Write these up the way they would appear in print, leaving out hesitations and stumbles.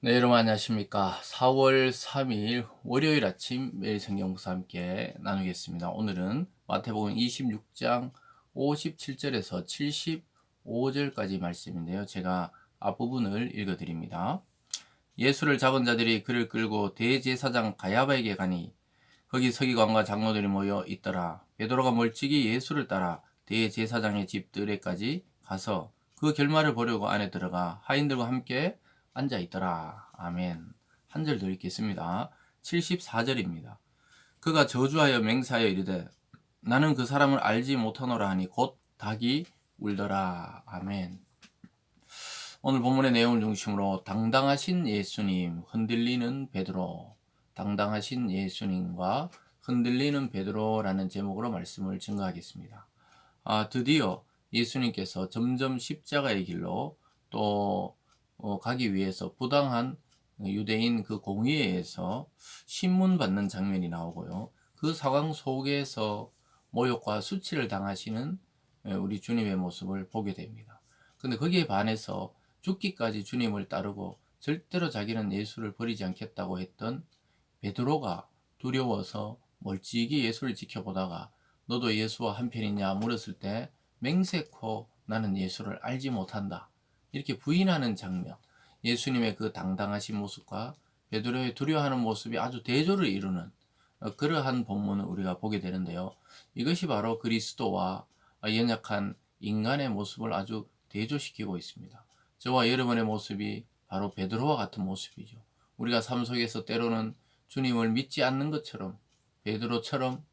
네, 여러분 안녕하십니까. 4월 3일 월요일 아침 매일 성경 묵상 함께 나누겠습니다. 오늘은 마태복음 26장 57절에서 75절까지 말씀인데요. 제가 앞부분을 읽어드립니다. 예수를 잡은 자들이 그를 끌고 대제사장 가야바에게 가니 거기 서기관과 장로들이 모여 있더라. 베드로가 멀찍이 예수를 따라 대제사장의 집 뜰에까지 가서 그 결말을 보려고 안에 들어가 하인들과 함께 앉아 있더라. 아멘. 한 절 더 읽겠습니다. 74절입니다. 그가 저주하여 맹세하여 이르되 나는 그 사람을 알지 못하노라 하니 곧 닭이 울더라. 아멘. 오늘 본문의 내용을 중심으로 당당하신 예수님, 흔들리는 베드로, 당당하신 예수님과 흔들리는 베드로라는 제목으로 말씀을 증거하겠습니다. 드디어 예수님께서 점점 십자가의 길로 또 가기 위해서 부당한 유대인 그 공의에 의해서 신문받는 장면이 나오고요. 그 상황 속에서 모욕과 수치를 당하시는 우리 주님의 모습을 보게 됩니다. 근데 거기에 반해서 죽기까지 주님을 따르고 절대로 자기는 예수를 버리지 않겠다고 했던 베드로가 두려워서 멀찍이 예수를 지켜보다가 너도 예수와 한편이냐 물었을 때 맹세코 나는 예수를 알지 못한다. 이렇게 부인하는 장면. 예수님의 그 당당하신 모습과 베드로의 두려워하는 모습이 아주 대조를 이루는 그러한 본문을 우리가 보게 되는데요. 이것이 바로 그리스도와 연약한 인간의 모습을 아주 대조시키고 있습니다. 저와 여러분의 모습이 바로 베드로와 같은 모습이죠. 우리가 삶 속에서 때로는 주님을 믿지 않는 것처럼 베드로처럼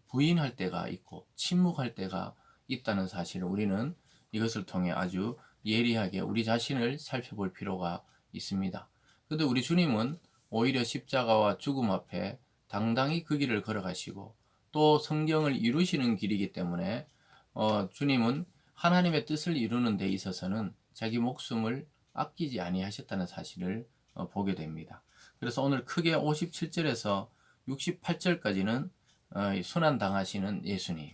부인할 때가 있고 침묵할 때가 있다는 사실을 우리는 이것을 통해 아주 예리하게 우리 자신을 살펴볼 필요가 있습니다. 그런데 우리 주님은 오히려 십자가와 죽음 앞에 당당히 그 길을 걸어가시고 또 성경을 이루시는 길이기 때문에 주님은 하나님의 뜻을 이루는 데 있어서는 자기 목숨을 아끼지 아니하셨다는 사실을 보게 됩니다. 그래서 오늘 크게 57절에서 68절까지는 순환 당하시는 예수님,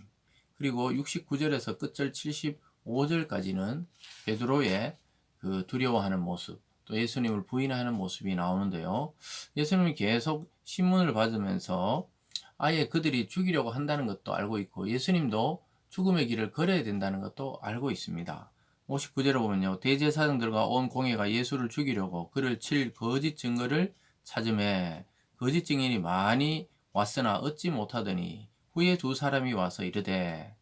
그리고 69절에서 끝절 75절까지는 베드로의 그 두려워하는 모습, 또 예수님을 부인하는 모습이 나오는데요. 예수님이 계속 신문을 받으면서 아예 그들이 죽이려고 한다는 것도 알고 있고 예수님도 죽음의 길을 걸어야 된다는 것도 알고 있습니다. 59절에 보면요. 대제사장들과 온 공회가 예수를 죽이려고 그를 칠 거짓 증거를 찾음에 거짓 증인이 많이 왔으나 얻지 못하더니 후에 두 사람이 와서 이르되,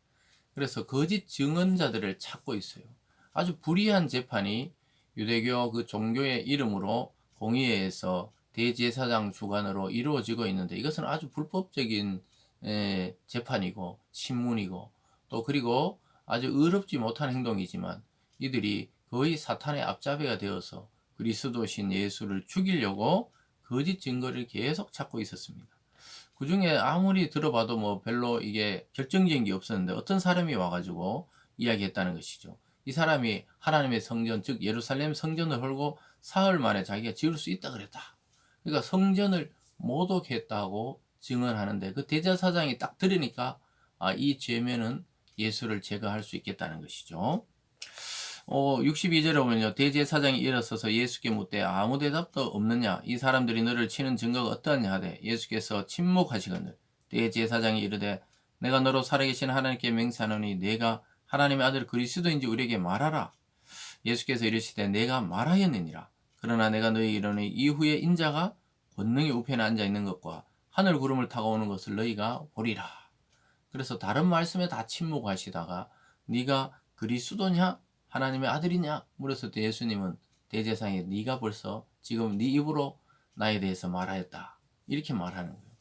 그래서 거짓 증언자들을 찾고 있어요. 아주 불의한 재판이 유대교 그 종교의 이름으로 공의회에서 대제사장 주관으로 이루어지고 있는데 이것은 아주 불법적인 재판이고 신문이고 또 그리고 아주 의롭지 못한 행동이지만 이들이 거의 사탄의 앞잡이가 되어서 그리스도신 예수를 죽이려고 거짓 증거를 계속 찾고 있었습니다. 그 중에 아무리 들어봐도 뭐 별로 이게 결정적인 게 없었는데 어떤 사람이 와가지고 이야기했다는 것이죠. 이 사람이 하나님의 성전, 즉 예루살렘 성전을 헐고 사흘 만에 자기가 지을 수 있다 그랬다. 그러니까 성전을 모독했다고 증언하는데 그 대제사장이 딱 들으니까 이 죄면은 예수를 제거할 수 있겠다는 것이죠. 62절에 보면요. 대제사장이 일어서서 예수께 묻되 아무 대답도 없느냐? 이 사람들이 너를 치는 증거가 어떠하냐 하되 예수께서 침묵하시거늘 대제사장이 이르되 내가 너로 살아계신 하나님께 맹세하노니 내가 하나님의 아들 그리스도인지 우리에게 말하라. 예수께서 이르시되 내가 말하였느니라. 그러나 내가 너희 이르노니 이후에 인자가 권능의 우편에 앉아 있는 것과 하늘 구름을 타고 오는 것을 너희가 보리라. 그래서 다른 말씀에 다 침묵하시다가 네가 그리스도냐 하나님의 아들이냐 물었을 때 예수님은 대제사장이 네가 벌써 지금 네 입으로 나에 대해서 말하였다 이렇게 말하는 거예요.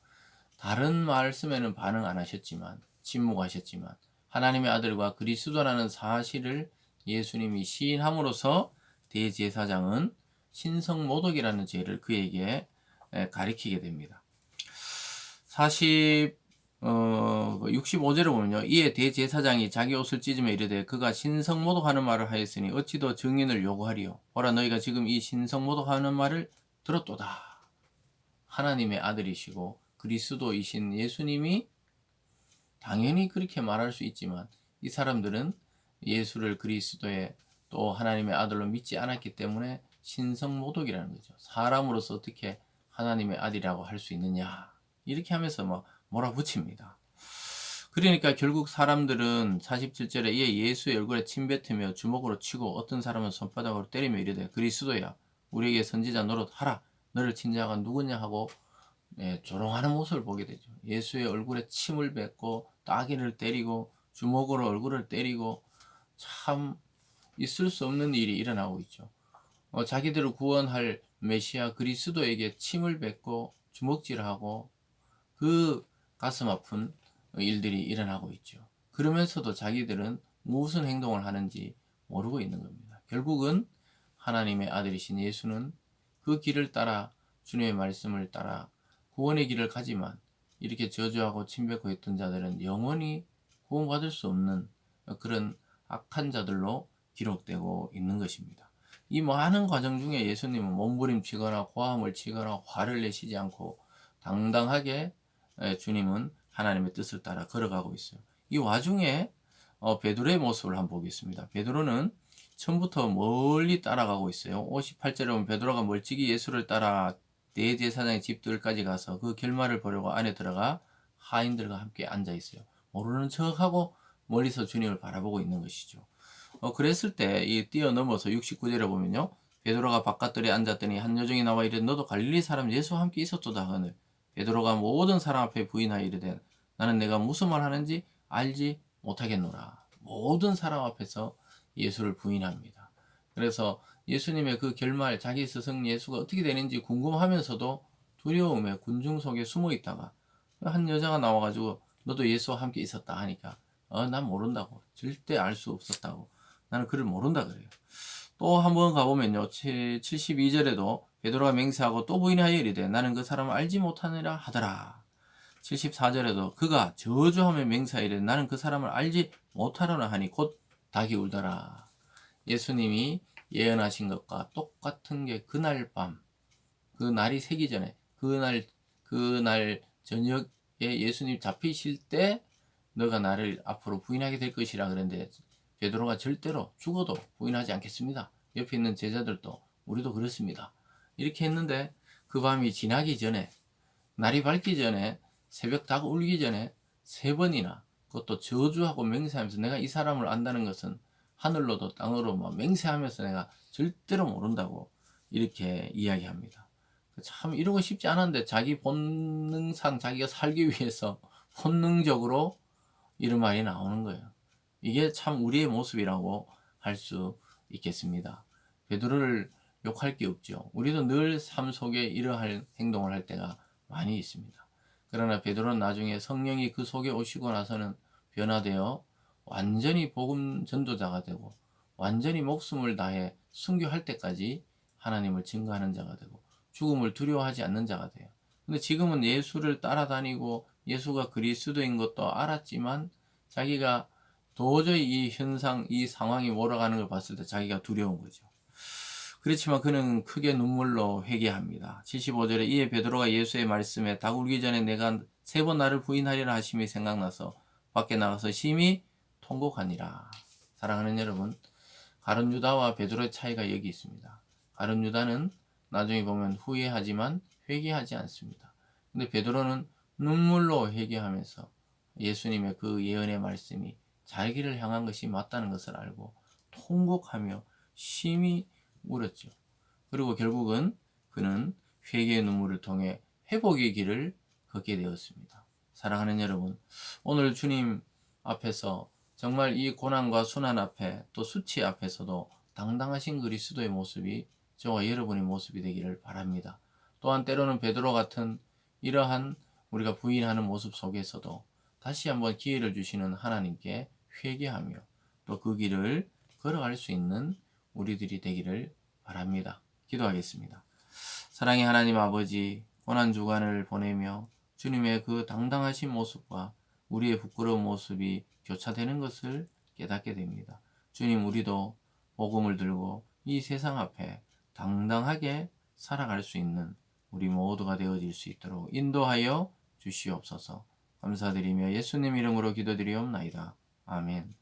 다른 말씀에는 반응 안 하셨지만 침묵하셨지만 하나님의 아들과 그리스도라는 사실을 예수님이 시인함으로써 대제사장은 신성모독이라는 죄를 그에게 가리키게 됩니다. 65절에 보면요. 이에 대제사장이 자기 옷을 찢으며 이르되 그가 신성모독하는 말을 하였으니 어찌 더 증인을 요구하리요. 보라 너희가 지금 이 신성모독하는 말을 들었도다. 하나님의 아들이시고 그리스도이신 예수님이 당연히 그렇게 말할 수 있지만 이 사람들은 예수를 그리스도의 또 하나님의 아들로 믿지 않았기 때문에 신성모독이라는 거죠. 사람으로서 어떻게 하나님의 아들이라고 할 수 있느냐, 이렇게 하면서 몰아붙입니다. 그러니까 결국 사람들은 47절에 이에 예수의 얼굴에 침 뱉으며 주먹으로 치고 어떤 사람은 손바닥으로 때리며 이르되 그리스도야 우리에게 선지자 노릇하라 너를 친자가 누구냐 하고 조롱하는 모습을 보게 되죠. 예수의 얼굴에 침을 뱉고 따귀를 때리고 주먹으로 얼굴을 때리고 참 있을 수 없는 일이 일어나고 있죠. 자기들을 구원할 메시아 그리스도에게 침을 뱉고 주먹질하고 그 가슴 아픈 일들이 일어나고 있죠. 그러면서도 자기들은 무슨 행동을 하는지 모르고 있는 겁니다. 결국은 하나님의 아들이신 예수는 그 길을 따라 주님의 말씀을 따라 구원의 길을 가지만 이렇게 저주하고 침뱉고 했던 자들은 영원히 구원받을 수 없는 그런 악한 자들로 기록되고 있는 것입니다. 이 많은 과정 중에 예수님은 몸부림치거나 고함을 치거나 화를 내시지 않고 당당하게 주님은 하나님의 뜻을 따라 걸어가고 있어요. 이 와중에 베드로의 모습을 한번 보겠습니다. 베드로는 처음부터 멀리 따라가고 있어요. 58절에 보면 베드로가 멀찍이 예수를 따라 대제사장의 집들까지 가서 그 결말을 보려고 안에 들어가 하인들과 함께 앉아 있어요. 모르는 척하고 멀리서 주님을 바라보고 있는 것이죠. 그랬을 때 이 뛰어넘어서 69절에 보면요. 베드로가 바깥들에 앉았더니 한 여종이 나와 이르되 너도 갈릴리 사람 예수와 함께 있었도다 하거늘 베드로가 모든 사람 앞에 부인하여 이르되 나는 내가 무슨 말 하는지 알지 못하겠노라. 모든 사람 앞에서 예수를 부인합니다. 그래서 예수님의 그 결말 자기 스승 예수가 어떻게 되는지 궁금하면서도 두려움에 군중 속에 숨어 있다가 한 여자가 나와가지고 너도 예수와 함께 있었다 하니까 난 모른다고 절대 알 수 없었다고 나는 그를 모른다 그래요. 또 한 번 가보면요 72절에도 베드로가 맹세하고 또 부인하여 이르되 나는 그 사람을 알지 못하느라 하더라. 74절에도 그가 저주하며 맹세하여 이르되 나는 그 사람을 알지 못하려나 하니 곧 닭이 울더라. 예수님이 예언하신 것과 똑같은 게 그날 밤, 그 날이 새기 전에 그날 저녁에 예수님 잡히실 때 너가 나를 앞으로 부인하게 될 것이라 그랬는데 베드로가 절대로 죽어도 부인하지 않겠습니다. 옆에 있는 제자들도 우리도 그렇습니다. 이렇게 했는데 그 밤이 지나기 전에 날이 밝기 전에 새벽 닭 울기 전에 3번이나 그것도 저주하고 맹세하면서 내가 이 사람을 안다는 것은 하늘로도 땅으로 맹세하면서 내가 절대로 모른다고 이렇게 이야기합니다. 참 이러고 싶지 않은데 자기 본능상 자기가 살기 위해서 본능적으로 이런 말이 나오는 거예요. 이게 참 우리의 모습이라고 할 수 있겠습니다. 베드로를 욕할 게 없죠. 우리도 늘 삶 속에 이러한 행동을 할 때가 많이 있습니다. 그러나 베드로는 나중에 성령이 그 속에 오시고 나서는 변화되어 완전히 복음 전도자가 되고 완전히 목숨을 다해 순교할 때까지 하나님을 증거하는 자가 되고 죽음을 두려워하지 않는 자가 돼요. 근데 지금은 예수를 따라다니고 예수가 그리스도인 것도 알았지만 자기가 도저히 이 현상, 이 상황이 몰아가는 걸 봤을 때 자기가 두려운 거죠. 그렇지만 그는 크게 눈물로 회개합니다. 75절에 이에 베드로가 예수의 말씀에 닭 울기 전에 내가 3번 나를 부인하리라 하심이 생각나서 밖에 나가서 심히 통곡하니라. 사랑하는 여러분, 가룟 유다와 베드로의 차이가 여기 있습니다. 가룟 유다는 나중에 보면 후회하지만 회개하지 않습니다. 근데 베드로는 눈물로 회개하면서 예수님의 그 예언의 말씀이 자기를 향한 것이 맞다는 것을 알고 통곡하며 심히 울었죠. 그리고 결국은 그는 회개의 눈물을 통해 회복의 길을 걷게 되었습니다. 사랑하는 여러분, 오늘 주님 앞에서 정말 이 고난과 순환 앞에 또 수치 앞에서도 당당하신 그리스도의 모습이 저와 여러분의 모습이 되기를 바랍니다. 또한 때로는 베드로 같은 이러한 우리가 부인하는 모습 속에서도 다시 한번 기회를 주시는 하나님께 회개하며 또 그 길을 걸어갈 수 있는 우리들이 되기를 바랍니다. 기도하겠습니다. 사랑의 하나님 아버지, 고난주간을 보내며 주님의 그 당당하신 모습과 우리의 부끄러운 모습이 교차되는 것을 깨닫게 됩니다. 주님, 우리도 복음을 들고 이 세상 앞에 당당하게 살아갈 수 있는 우리 모두가 되어질 수 있도록 인도하여 주시옵소서. 감사드리며 예수님 이름으로 기도드리옵나이다. 아멘.